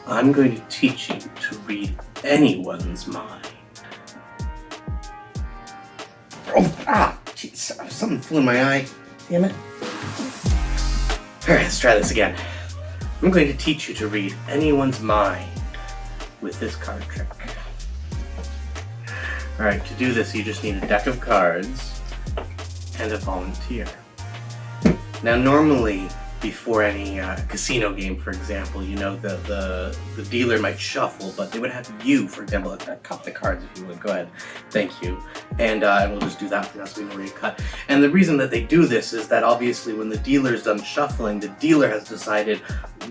I'm going to teach you to read anyone's mind. Oh, jeez, something flew in my eye. Damn it. Alright, let's try this again. I'm going to teach you to read anyone's mind with this card trick. Alright, to do this you just need a deck of cards and a volunteer. Now normally, before any casino game, for example, you know, the dealer might shuffle, but they would have you, for example, cut the cards if you would. Go ahead. Thank you. And we'll just do that for us. We've already cut. And the reason that they do this is that obviously when the dealer's done shuffling, the dealer has decided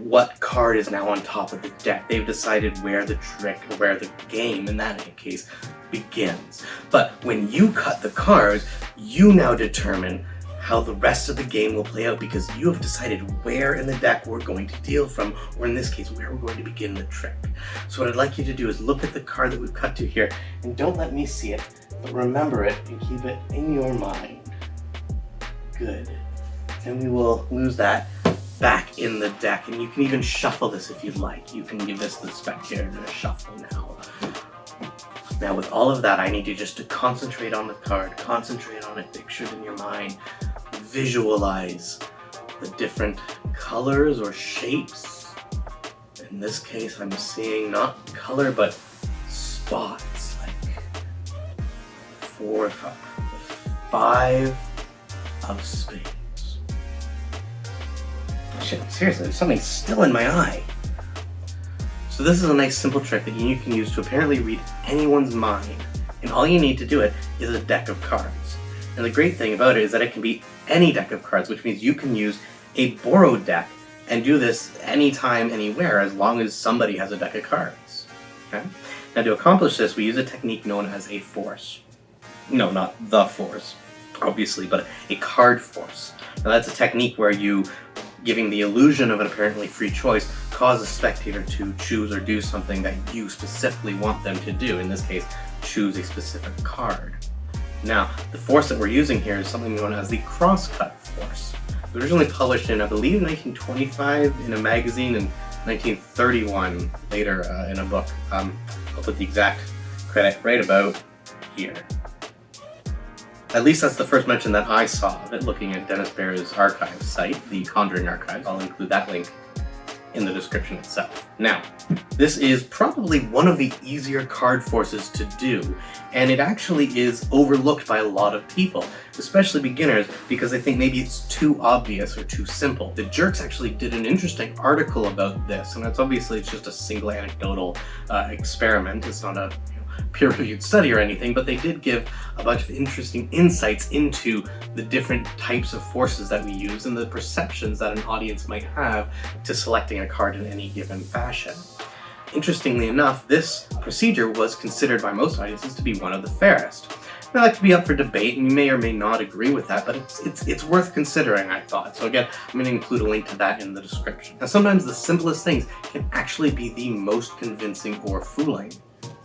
what card is now on top of the deck. They've decided where the trick, or where the game, in that case, begins. But when you cut the cards, you now determine how the rest of the game will play out, because you have decided where in the deck we're going to deal from, or in this case, where we're going to begin the trick. So what I'd like you to do is look at the card that we've cut to here, and don't let me see it, but remember it and keep it in your mind. Good. And we will lose that back in the deck, and you can even shuffle this if you'd like. You can give this the spectator to shuffle now. Now with all of that, I need you just to concentrate on the card, concentrate on it, picture it in your mind, visualize the different colors or shapes. In this case, I'm seeing not color, but spots, like 5 of spades. Shit, seriously, there's something still in my eye. So this is a nice simple trick that you can use to apparently read anyone's mind, and all you need to do it is a deck of cards. And the great thing about it is that it can be any deck of cards, which means you can use a borrowed deck and do this anytime, anywhere, as long as somebody has a deck of cards. Okay? Now to accomplish this, we use a technique known as a force. No, not the force, obviously, but a card force. Now that's a technique where you, giving the illusion of an apparently free choice, cause a spectator to choose or do something that you specifically want them to do. In this case, choose a specific card. Now, the force that we're using here is something known as the crosscut force. It was originally published in, I believe, 1925 in a magazine, and 1931 later in a book. I'll put the exact credit right about here. At least that's the first mention that I saw of it, looking at Dennis Baer's archive site, the Conjuring Archives. I'll include that link in the description itself. Now, this is probably one of the easier card forces to do, and it actually is overlooked by a lot of people, especially beginners, because they think maybe it's too obvious or too simple. The Jerx actually did an interesting article about this, and it's just a single anecdotal experiment. It's not a peer-reviewed study or anything, but they did give a bunch of interesting insights into the different types of forces that we use and the perceptions that an audience might have to selecting a card in any given fashion. Interestingly enough, this procedure was considered by most audiences to be one of the fairest. I like to be up for debate, and you may or may not agree with that, but it's worth considering, I thought. So again, I'm going to include a link to that in the description. Now, sometimes the simplest things can actually be the most convincing or fooling.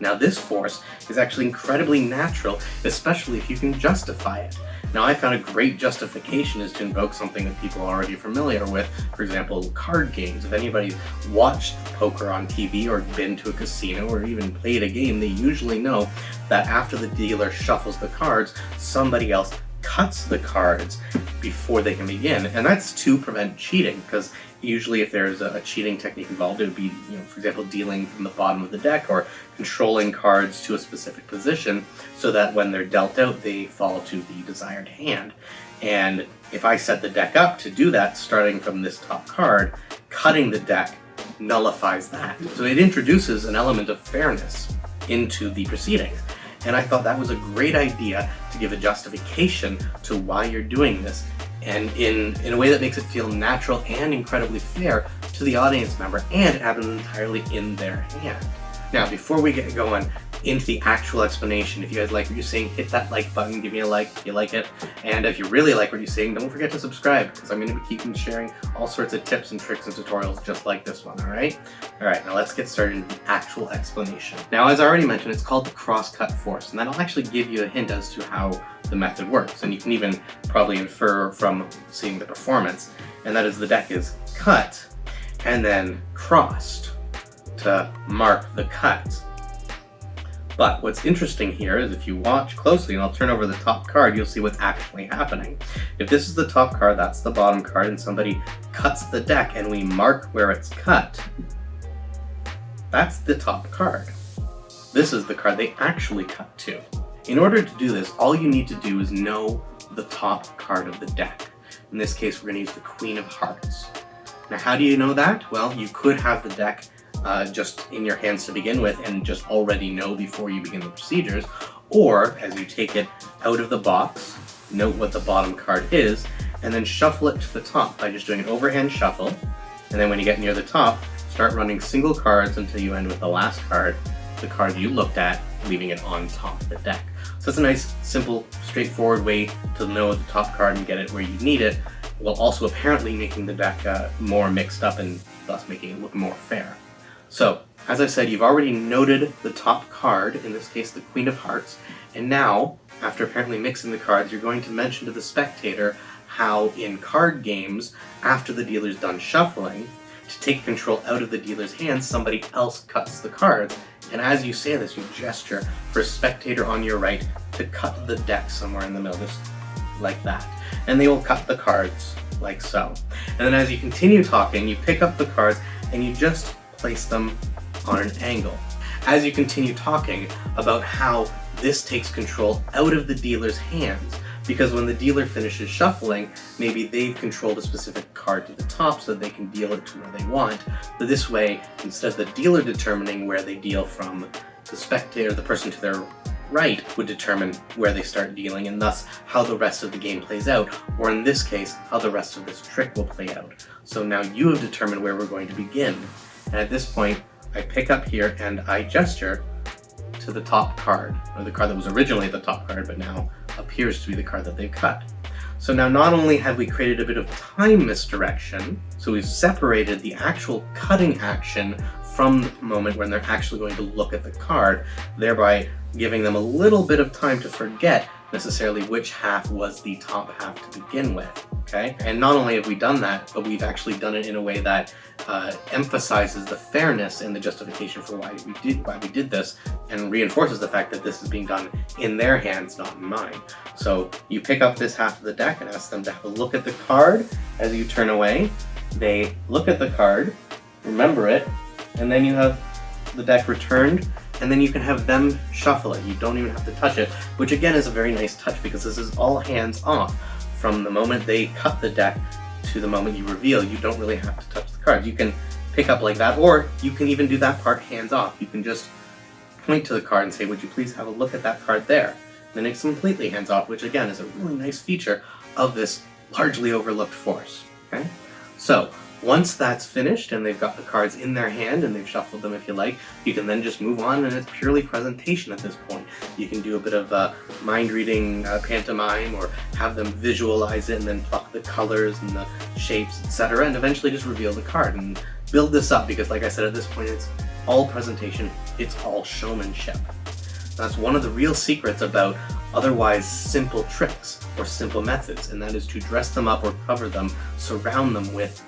Now this force is actually incredibly natural, especially if you can justify it. Now I found a great justification is to invoke something that people are already familiar with, for example, card games. If anybody's watched poker on TV or been to a casino or even played a game, they usually know that after the dealer shuffles the cards, somebody else cuts the cards before they can begin. And that's to prevent cheating, because usually if there's a cheating technique involved, it would be, for example, dealing from the bottom of the deck or controlling cards to a specific position so that when they're dealt out, they fall to the desired hand. And if I set the deck up to do that, starting from this top card, cutting the deck nullifies that. So it introduces an element of fairness into the proceedings. And I thought that was a great idea to give a justification to why you're doing this, and in a way that makes it feel natural and incredibly fair to the audience member, and have it entirely in their hand. Now, before we get going into the actual explanation, if you guys like what you're seeing, hit that like button, give me a like if you like it, and if you really like what you're seeing, don't forget to subscribe, because I'm going to be keeping sharing all sorts of tips and tricks and tutorials just like this one, alright? Alright, now let's get started into the actual explanation. Now, as I already mentioned, it's called the crosscut force, and that'll actually give you a hint as to how the method works, and you can even probably infer from seeing the performance, and that is the deck is cut and then crossed. to mark the cuts. But what's interesting here is if you watch closely, and I'll turn over the top card, you'll see what's actually happening. If this is the top card, that's the bottom card, and somebody cuts the deck and we mark where it's cut, that's the top card. This is the card they actually cut to. In order to do this, all you need to do is know the top card of the deck. In this case, we're going to use the Queen of Hearts. Now, how do you know that? Well, you could have the deck just in your hands to begin with and just already know before you begin the procedures, or as you take it out of the box, note what the bottom card is, and then shuffle it to the top by just doing an overhand shuffle, and then when you get near the top, start running single cards until you end with the last card, the card you looked at, leaving it on top of the deck. So it's a nice, simple, straightforward way to know the top card and get it where you need it, while also apparently making the deck more mixed up and thus making it look more fair. So, as I said, you've already noted the top card, in this case the Queen of Hearts, and now, after apparently mixing the cards, you're going to mention to the spectator how in card games, after the dealer's done shuffling, to take control out of the dealer's hands, somebody else cuts the cards. And as you say this, you gesture for a spectator on your right to cut the deck somewhere in the middle, just like that. And they will cut the cards, like so. And then as you continue talking, you pick up the cards and you just place them on an angle. As you continue talking about how this takes control out of the dealer's hands, because when the dealer finishes shuffling, maybe they've controlled a specific card to the top so they can deal it to where they want. But this way, instead of the dealer determining where they deal from, the spectator, the person to their right, would determine where they start dealing and thus how the rest of the game plays out, or in this case, how the rest of this trick will play out. So now you have determined where we're going to begin. And at this point, I pick up here and I gesture to the top card, or the card that was originally the top card, but now appears to be the card that they've cut. So now not only have we created a bit of time misdirection, so we've separated the actual cutting action from the moment when they're actually going to look at the card, thereby giving them a little bit of time to forget necessarily which half was the top half to begin with, okay? And not only have we done that, but we've actually done it in a way that emphasizes the fairness and the justification for why we did this, and reinforces the fact that this is being done in their hands, not in mine. So you pick up this half of the deck and ask them to have a look at the card. As you turn away, they look at the card, remember it, and then you have the deck returned, and then you can have them shuffle it. You don't even have to touch it, which again is a very nice touch because this is all hands off. From the moment they cut the deck to the moment you reveal, you don't really have to touch the cards. You can pick up like that, or you can even do that part hands off. You can just point to the card and say, would you please have a look at that card there? And then it's completely hands off, which again is a really nice feature of this largely overlooked force. Okay? So once that's finished and they've got the cards in their hand and they've shuffled them if you like, you can then just move on, and it's purely presentation at this point. You can do a bit of mind reading pantomime, or have them visualize it and then pluck the colors and the shapes, etc., and eventually just reveal the card and build this up, because like I said, at this point it's all presentation, it's all showmanship. That's one of the real secrets about otherwise simple tricks or simple methods, and that is to dress them up or cover them, surround them with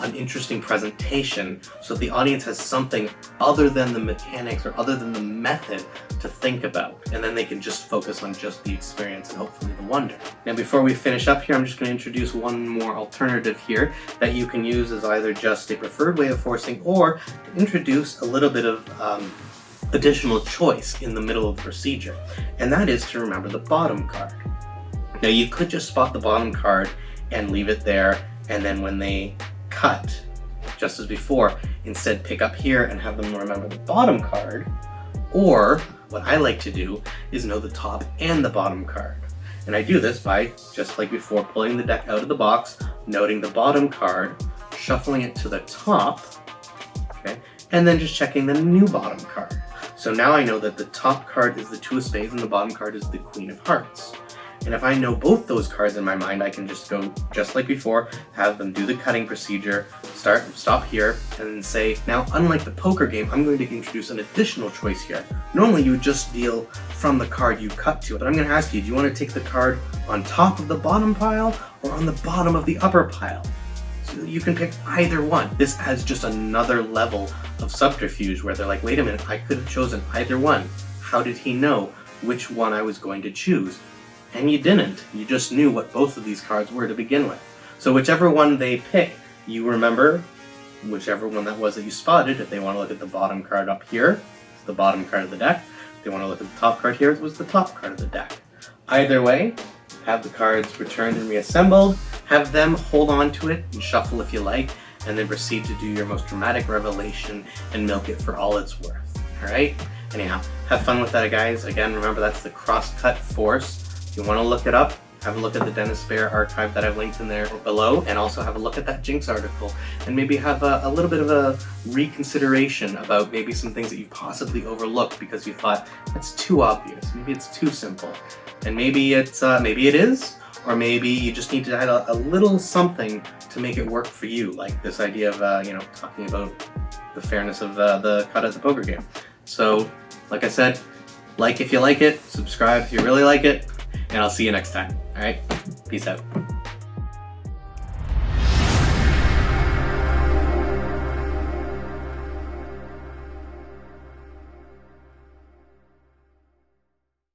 an interesting presentation so the audience has something other than the mechanics or other than the method to think about, and then they can just focus on just the experience and hopefully the wonder. Now before we finish up here, I'm just going to introduce one more alternative here that you can use as either just a preferred way of forcing, or to introduce a little bit of additional choice in the middle of the procedure, and that is to remember the bottom card. Now you could just spot the bottom card and leave it there, and then when they cut, just as before, instead pick up here and have them remember the bottom card. Or what I like to do is know the top and the bottom card. And I do this by, just like before, pulling the deck out of the box, noting the bottom card, shuffling it to the top, okay, and then just checking the new bottom card. So now I know that the top card is the Two of Spades and the bottom card is the Queen of Hearts. And if I know both those cards in my mind, I can just go, just like before, have them do the cutting procedure, stop here, and then say, now unlike the poker game, I'm going to introduce an additional choice here. Normally you would just deal from the card you cut to, but I'm going to ask you, do you want to take the card on top of the bottom pile or on the bottom of the upper pile? So you can pick either one. This adds just another level of subterfuge where they're like, wait a minute, I could have chosen either one. How did he know which one I was going to choose? And you didn't. You just knew what both of these cards were to begin with. So whichever one they pick, you remember whichever one that was that you spotted. If they want to look at the bottom card up here, it's the bottom card of the deck. If they want to look at the top card here, it was the top card of the deck. Either way, have the cards returned and reassembled, have them hold on to it and shuffle if you like, and then proceed to do your most dramatic revelation and milk it for all it's worth. Alright? Anyhow, have fun with that, guys. Again, remember that's the Crosscut Force. If you want to look it up, have a look at the Dennis Baer archive that I've linked in there below, and also have a look at that Jinx article, and maybe have a little bit of a reconsideration about maybe some things that you possibly overlooked because you thought that's too obvious, maybe it's too simple, and maybe it is, or maybe you just need to add a little something to make it work for you, like this idea of talking about the fairness of the cut at the poker game. So, like I said, like if you like it, subscribe if you really like it, and I'll see you next time. Alright? Peace out.